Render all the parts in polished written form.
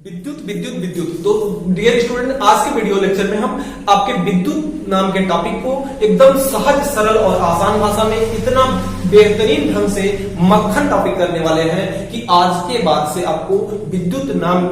विद्युत विद्युत विद्युत। तो डियर स्टूडेंट, आज के वीडियो लेक्चर में हम आपके विद्युत नाम के टॉपिक को एकदम सहज सरल और आसान भाषा में इतना बेहतरीन ढंग से मक्खन टॉपिक करने वाले हैं कि आज के बाद से आपको विद्युत नाम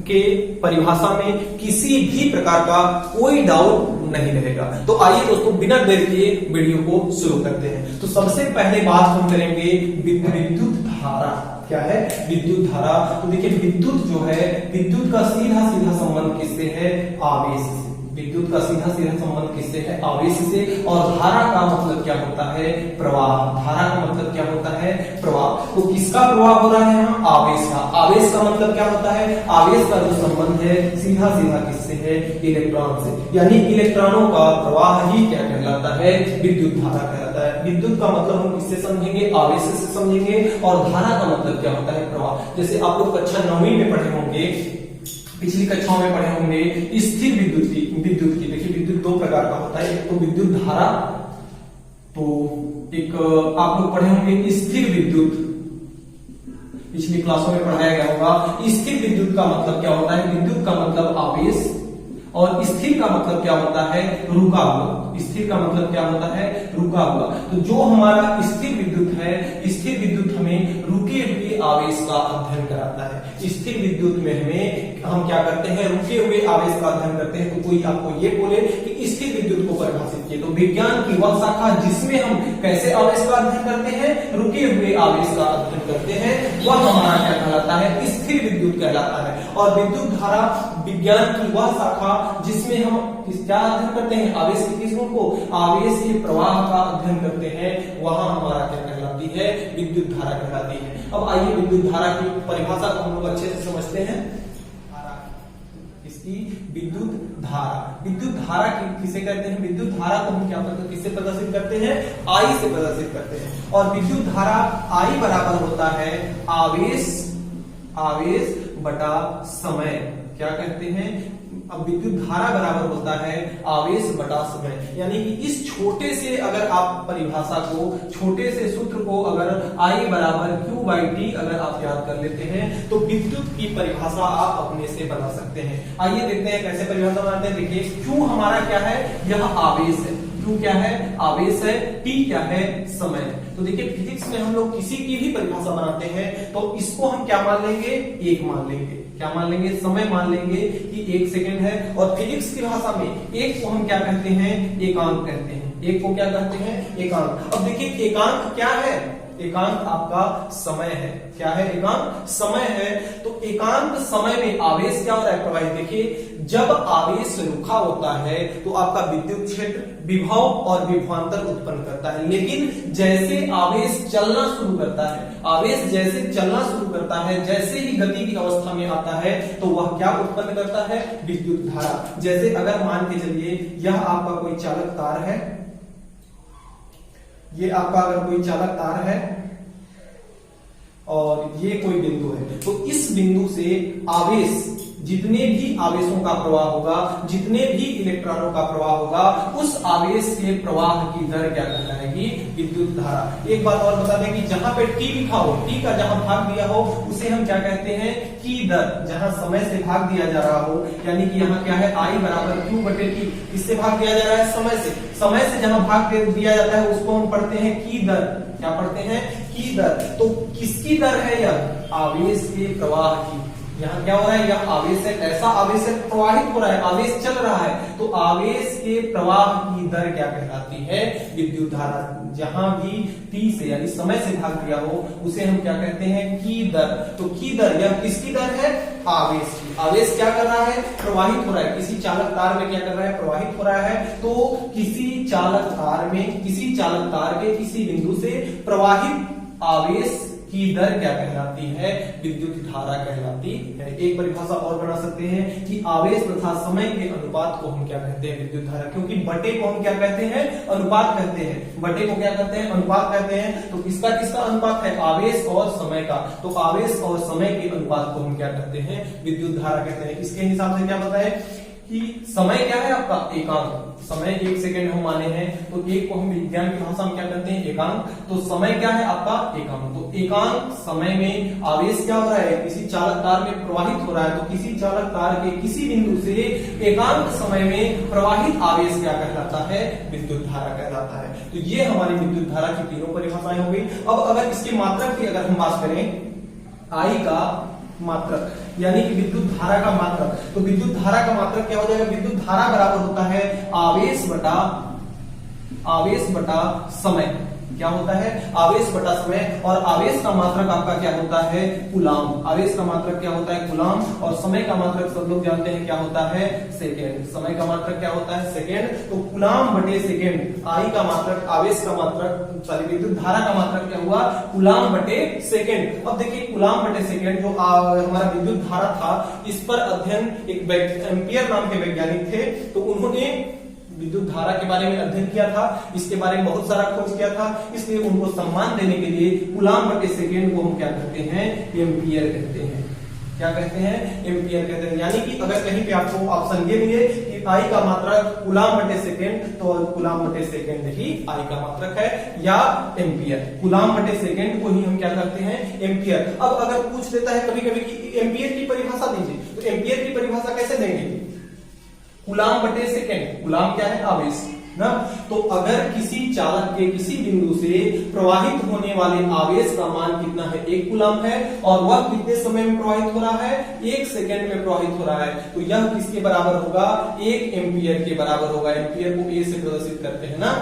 के परिभाषा में किसी भी प्रकार का कोई डाउट नहीं रहेगा। तो आइए दोस्तों, बिना देर किए वीडियो को शुरू करते हैं। तो सबसे पहले बात हम करेंगे विद्युत धारा। क्या है? विद्युत धारा। तो देखिए, विद्युत जो है, विद्युत का सीधा सीधा संबंध किससे है? आवेश से। विद्युत का सीधा सीधा संबंध किससे है? आवेश से। और धारा का मतलब क्या होता है? प्रवाह। धारा का मतलब क्या होता है? प्रवाह। तो किसका प्रवाह हो रहा है यहाँ? आवेश का। आवेश का मतलब क्या होता है? आवेश का जो संबंध है सीधा सीधा किससे है? इलेक्ट्रॉन से। यानी इलेक्ट्रॉनों का प्रवाह ही क्या कहलाता है? विद्युत धारा कहलाता है। विद्युत का मतलब हम किससे समझेंगे? आवेश से समझेंगे। और धारा का मतलब क्या होता है? प्रवाह। जैसे आप लोग कक्षा 9वीं में पढ़े होंगे, पिछली कक्षाओं में पढ़े होंगे स्थिर विद्युत की। देखिए, विद्युत दो प्रकार का होता है। एक तो विद्युत धारा, तो एक आप लोग पढ़े होंगे स्थिर विद्युत। पिछली क्लासों में पढ़ाया गया होगा। स्थिर विद्युत का मतलब क्या होता है? विद्युत का मतलब आवेश, और स्थिर का मतलब क्या होता है? रुका हुआ। स्थिर का मतलब क्या होता है? रुका हुआ। तो जो हमारा स्थिर विद्युत है, स्थिर विद्युत हमें रुके हुए आवेश का अध्ययन कराता है। स्थिर विद्युत में हम क्या करते हैं? रुके हुए आवेश का अध्ययन करते हैं। तो कोई आपको ये बोले कि स्थिर विद्युत को परिभाषित किए, तो विज्ञान की वह शाखा जिसमें हम कैसे आवेश का अध्ययन करते हैं? रुके हुए आवेश का अध्ययन करते हैं, वह हमारा क्या कहलाता है? स्थिर विद्युत कहलाता है। और विद्युत धारा विज्ञान की वह शाखा जिसमें हम क्या अध्ययन करते हैं? आवेश के किस गुण को? आवेश के प्रवाह का अध्ययन करते हैं, वहां हमारा क्या कहलाती है? विद्युत धारा कहलाती है। अब आइए विद्युत धारा की परिभाषा को हम लोग अच्छे से समझते हैं। इसकी विद्युत धारा, विद्युत धारा किसे कहते हैं? विद्युत धारा को हम क्या करते हैं? किससे प्रदर्शित करते हैं? आई से प्रदर्शित करते हैं। और विद्युत धारा आई बराबर होता है आवेश बटा समय। क्या कहते हैं? अब विद्युत धारा बराबर होता है आवेश बटा समय। यानी कि इस छोटे से, अगर आप परिभाषा को, छोटे से सूत्र को अगर I बराबर Q/T अगर आप याद कर लेते हैं, तो विद्युत की परिभाषा आप अपने से बना सकते हैं। आइए देखते हैं कैसे परिभाषा बनाते हैं। देखिए, Q हमारा क्या है? यह आवेश है। Q क्या है? आवेश है। T क्या है? समय। तो देखिए, फिजिक्स में हम लोग किसी की भी परिभाषा बनाते हैं तो इसको हम क्या मान लेंगे? एक मान लेंगे। क्या मान लेंगे? समय मान लेंगे कि 1 सेकेंड है। और फिजिक्स की भाषा में एक को हम क्या कहते हैं? एकांक कहते हैं। एक को क्या कहते हैं? एकांक। अब देखिए, एकांक क्या है? एकांक आपका समय है। क्या है? एकांक समय है। तो एकांक समय में आवेश क्या हो रहा है? प्रवाहित। देखिए, जब आवेश रुका होता है तो आपका विद्युत क्षेत्र विभव और विभवांतर उत्पन्न करता है। लेकिन जैसे आवेश चलना शुरू करता है, आवेश जैसे चलना शुरू करता है, जैसे ही गति की अवस्था में आता है, तो वह क्या उत्पन्न करता है? विद्युत धारा। जैसे अगर मान के चलिए, यह आपका कोई चालक तार है, ये आपका अगर कोई चालक तार है और ये कोई बिंदु है, तो इस बिंदु से आवेश, जितने भी आवेशों का प्रवाह होगा, जितने भी इलेक्ट्रॉनों का प्रवाह होगा, उस आवेश के प्रवाह की दर क्या कहलाएगी? विद्युत धारा। एक बात और बता दें कि जहां पे T लिखा हो, T का जहां भाग दिया हो, उसे हम क्या कहते हैं? की दर। जहां समय से भाग दिया जा रहा हो, यानी कि यहाँ क्या है? I बराबर Q/T। किससे भाग दिया जा रहा है? समय से। समय से जहां भाग दिया जाता है उसको हम पढ़ते हैं की दर। क्या पढ़ते हैं? की दर। तो किसकी दर है यह? आवेश के प्रवाह की। यहाँ क्या हो रहा है? यह आवेश है, ऐसा आवेश है, प्रवाहित हो रहा है, आवेश चल रहा है। तो आवेश के प्रवाह की दर क्या कहलाती है? विद्युत धारा। जहां भी T से यानी समय से भाग दिया हो, उसे हम क्या कहते हैं? की दर। तो की दर, यह किसकी दर है? आवेश की। आवेश क्या कर रहा है? प्रवाहित हो रहा है। किसी चालक तार में क्या कर रहा है? प्रवाहित हो रहा है। तो किसी चालक तार के किसी बिंदु से प्रवाहित आवेश की दर क्या कहलाती है? विद्युत धारा कहलाती है। एक परिभाषा और बना सकते हैं कि आवेश तथा समय के अनुपात को हम क्या कहते हैं? विद्युत धारा। क्योंकि बटे को हम क्या कहते हैं? अनुपात कहते हैं। बटे को क्या कहते हैं? अनुपात कहते हैं। तो किसका किसका अनुपात है? आवेश और समय का। तो आवेश और समय के अनुपात को हम क्या कहते हैं? विद्युत धारा कहते हैं। इसके हिसाब से क्या बताए कि समय क्या है आपका एकांक। समय 1 सेकंड हम माने हैं तो एक को हम विज्ञान की भाषा में क्या कहते हैं एकांक। तो समय क्या है आपका एकांक। तो एकांक समय में आवेश क्या हो रहा है, किसी चालक तार में प्रवाहित हो रहा है। तो किसी चालक तार के किसी बिंदु से एकांक समय में प्रवाहित आवेश क्या कहलाता है, विद्युत धारा कहलाता है। तो ये हमारी विद्युत धारा की तीनों परिभाषाएं हो गई। अब अगर इसके मात्रक की अगर हम बात करें, आई का मात्रक यानी कि विद्युत धारा का मात्रक, तो विद्युत धारा का मात्रक क्या हो जाएगा, विद्युत धारा बराबर होता है आवेश बटा समय। क्या होता है, आवेश बटा समय। और आवेश का मात्रक आपका क्या होता है, कूलाम। आवेश का मात्रक क्या होता है, कूलाम। और समय का मात्रक सब लोग जानते हैं क्या होता है, सेकेंड। समय का मात्रक क्या होता है, सेकेंड। तो कूलाम बटे सेकेंड। आई का मात्रक, आवेश का मात्रक, सॉरी विद्युत धारा का मात्रक क्या हुआ, कूलाम बटे सेकेंड। अब देखिए कूलाम बटे सेकेंड जो हमारा विद्युत धारा था, इस पर अध्ययन एक एम्पियर नाम के वैज्ञानिक थे। तो उन्होंने विद्युत धारा के बारे में अध्ययन किया था, इसके बारे में बहुत सारा खोज किया था, इसलिए उनको सम्मान देने के लिए कूलाम बटे सेकेंड को हम क्या कहते हैं, एम्पियर कहते हैं। क्या कहते हैं, एम्पियर कहते हैं। यानी कि अगर कहीं पे आपको ऑप्शन ये मिले कि आई का मात्रक कूलाम बटे सेकेंड, तो कूलाम बटे सेकेंड ही आई का मात्रक है, या एम्पियर। कूलाम बटे सेकेंड को ही हम क्या करते हैं, एम्पियर। अब अगर पूछ लेता है कभी कभी कि एम्पियर की परिभाषा दीजिए, तो एम्पियर की परिभाषा कैसे देंगे, कूलाम बटे सेकेंड। कूलाम क्या है, आवेश ना। तो अगर किसी चालक के किसी बिंदु से प्रवाहित होने वाले आवेश का मान कितना है, 1 कूलाम है, और वह कितने समय में प्रवाहित हो रहा है, 1 सेकंड में प्रवाहित हो रहा है। तो यह किसके बराबर होगा, 1 एम्पियर के बराबर होगा। एम्पियर को ए से प्रदर्शित करते हैं ना।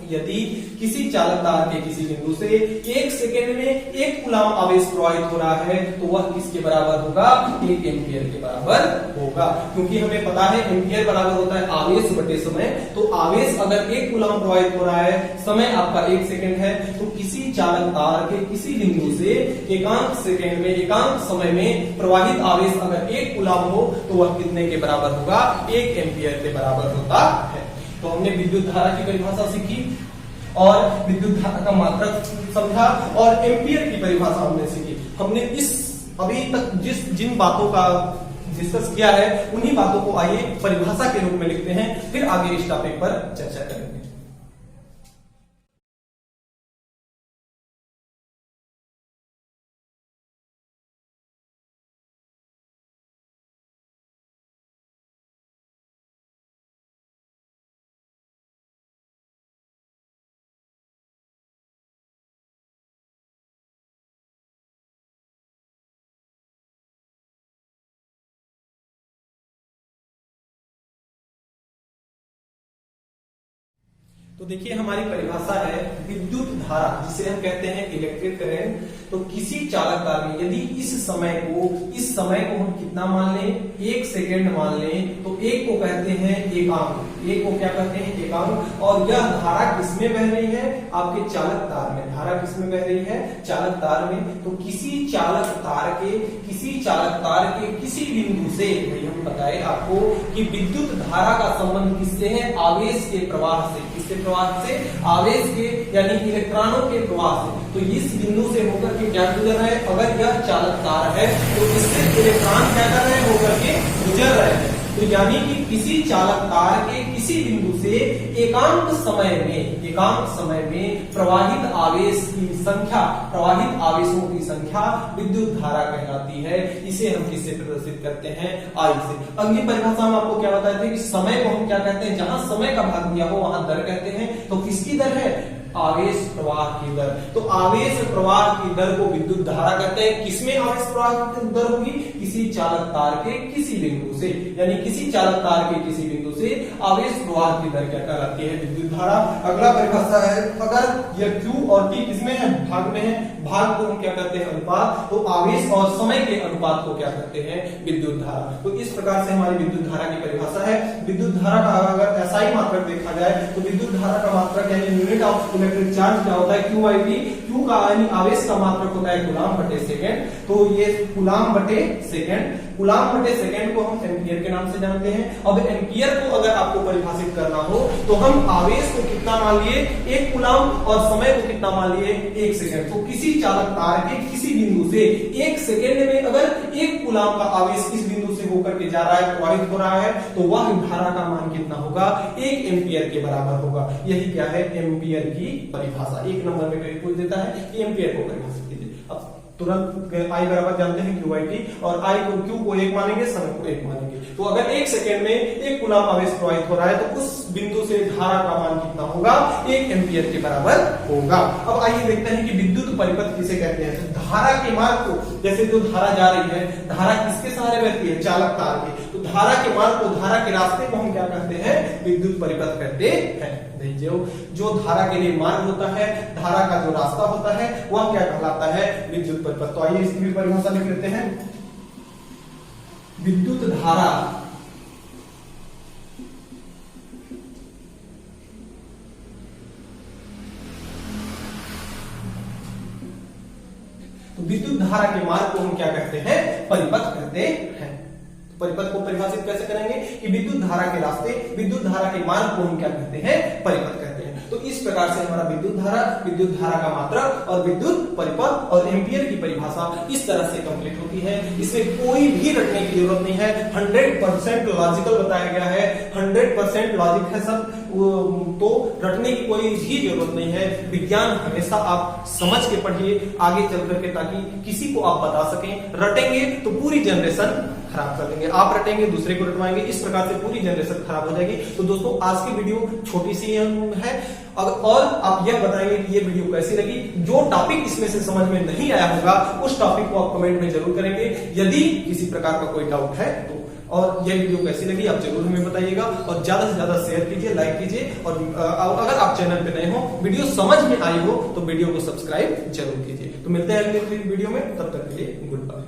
यदि किसी चालक तार के किसी बिंदु से 1 सेकेंड में 1 कूलाम आवेश प्रवाहित हो रहा है, तो वह किसके बराबर होगा, 1 एम्पियर के बराबर होगा। क्योंकि हमें पता है एम्पियर बराबर होता है आवेश बटे समय। तो आवेश अगर 1 कूलाम प्रवाहित हो रहा है, समय आपका 1 सेकेंड है, तो किसी चालक तार के किसी बिंदु से एकांक सेकेंड में, एकांक समय में प्रवाहित आवेश अगर 1 कूलाम हो, तो वह कितने के बराबर होगा, 1 एम्पियर के बराबर होता है। तो हमने विद्युत धारा की परिभाषा सीखी और विद्युत धारा का मात्रक समझा और एम्पियर की परिभाषा हमने सीखी। हमने इस अभी तक जिन बातों का डिस्कस किया है, उन्हीं बातों को आइए परिभाषा के रूप में लिखते हैं, फिर आगे इस टॉपिक पर चर्चा करेंगे। तो देखिए हमारी परिभाषा है विद्युत धारा, जिसे हम कहते हैं इलेक्ट्रिक करंट। तो किसी चालक तार में यदि इस समय को हम कितना मान लें, 1 सेकेंड मान लें, तो एक को कहते हैं एकांक। एक को क्या कहते हैं, एकांक। और यह धारा किसमें बह रही है, आपके चालक तार में। धारा किसमें बह रही है, चालक तार में। तो किसी चालक तार के किसी बिंदु से, भाई हम बताए आपको कि विद्युत धारा का संबंध किससे है, आवेश के प्रवाह से। किससे प्रवाह से, आवेश के यानी इलेक्ट्रॉनों के प्रवाह से। तो इस बिंदु से होकर के क्या गुजर रहा है, अगर यह चालक तार है तो इससे इलेक्ट्रॉन क्या कर रहे हैं, होकर के गुजर रहे हैं। तो यानी कि किसी चालक तार के किसी बिंदु से एकांक समय में प्रवाहित आवेश की संख्या, प्रवाहित आवेशों की संख्या विद्युत धारा कहलाती है। इसे हम किससे प्रदर्शित करते हैं, आई से। अगली परिभाषा में आपको क्या बताए थे कि समय को हम क्या कहते हैं, जहां समय का भाग दिया हो वहां दर कहते हैं। तो किसकी दर है, आवेश प्रवाह की दर। तो आवेश प्रवाह की दर को विद्युत धारा कहते हैं। किसमें आवेश प्रवाह की दर होगी, किसी चालक तार के किसी बिंदु से, यानी किसी चालक तार के किसी बिंदु से आवेश प्रवाह की दर क्या कहलाती है, विद्युत धारा। अगला परिभाषा है, अगर यह Q और T किसमें है, भाग में है, भाग को हम क्या कहते हैं, अनुपात। तो आवेश और समय के अनुपात को क्या कहते हैं, विद्युत धारा। तो इस प्रकार से हमारी विद्युत धारा की परिभाषा है। विद्युत धारा का अगर एसआई मात्रक देखा जाए, तो विद्युत धारा का मात्रक यानी यूनिट ऑफ इलेक्ट्रिक चार्ज क्या होता है, Q/T। Q का यानी आवेश का मात्रक होता है कूलाम बटे सेकेंड। तो ये कूलाम बटे सेकेंड सेकंड, कूलाम बटे सेकंड को हम एम्पियर के नाम से जानते हैं। अब एम्पियर को अगर आपको परिभाषित करना हो तो हम आवेश को कितना मान लिए, 1 कूलाम, और समय को कितना मान लिए, 1 सेकंड। तो किसी चालक तार के किसी बिंदु से 1 सेकंड में अगर 1 कूलाम का आवेश इस बिंदु से होकर के जा रहा है, प्रवाहित हो रहा है, तो वह धारा का मान कितना होगा, 1 एम्पियर के बराबर होगा। यही क्या है, एम्पियर की परिभाषा। 1 नंबर में कहीं पूछ देता है कि एम्पियर को परिभाषित कीजिए। अब तुरंत आई बराबर जानते हैं क्यू बाई टी, और आई को क्यू को 1 मानेंगे, समय को 1 मानेंगे। तो अगर 1 सेकंड में 1 कूलाम आवेश प्रवाहित हो रहा है तो उस बिंदु से धारा का मान कितना होगा, 1 एम्पियर के बराबर होगा। अब आइए देखते हैं कि विद्युत परिपथ किसे कहते हैं। तो धारा के मार्ग को, जैसे जो धारा जा रही है, धारा किसके सहारे बहती है, चालक तार के, तो धारा के मार्ग को, धारा के रास्ते को हम क्या कहते हैं, विद्युत परिपथ कहते हैं। जो धारा के लिए मार्ग होता है, धारा का जो रास्ता होता है, वह क्या कहलाता है, विद्युत परिपथ। तो आइए इसकी भी परिभाषा लिख लेते हैं। विद्युत धारा तो विद्युत धारा के मार्ग को हम क्या कहते हैं, परिपथ कहते हैं। परिपथ को परिभाषित कैसे करेंगे कि विद्युत धारा के रास्ते, विद्युत धारा के मार्ग को हम क्या कहते हैं, परिपथ कहते हैं। तो इस प्रकार से हमारा विद्युत धारा का मात्रक और विद्युत परिपथ और एम्पियर की परिभाषा इस तरह से कंप्लीट होती है। इसमें कोई भी रटने की जरूरत नहीं है, 100% लॉजिकल बताया गया है, 100% लॉजिक है सब, तो रटने की कोई भी जरूरत नहीं है। विज्ञान हमेशा आप समझ के पढ़िए आगे चल करके, ताकि किसी को आप बता सकें। रटेंगे तो पूरी जनरेशन खराब कर देंगे, आप रटेंगे दूसरे को रटवाएंगे, इस प्रकार से पूरी जनरेशन खराब हो जाएगी। तो दोस्तों आज की वीडियो छोटी सी है, और आप यह बताएंगे कि ये वीडियो कैसी लगी। जो टॉपिक इसमें से समझ में नहीं आया होगा उस टॉपिक को आप कमेंट में जरूर करेंगे। यदि किसी प्रकार का कोई डाउट है तो, और यह वीडियो कैसी लगी आप जरूर हमें बताइएगा, और ज्यादा से ज्यादा शेयर कीजिए, लाइक कीजिए, और अगर आप चैनल पे नए हो, वीडियो समझ में आई हो तो वीडियो को सब्सक्राइब जरूर कीजिए। तो मिलते हैं अगले वीडियो में, तब तक के लिए गुड बाय।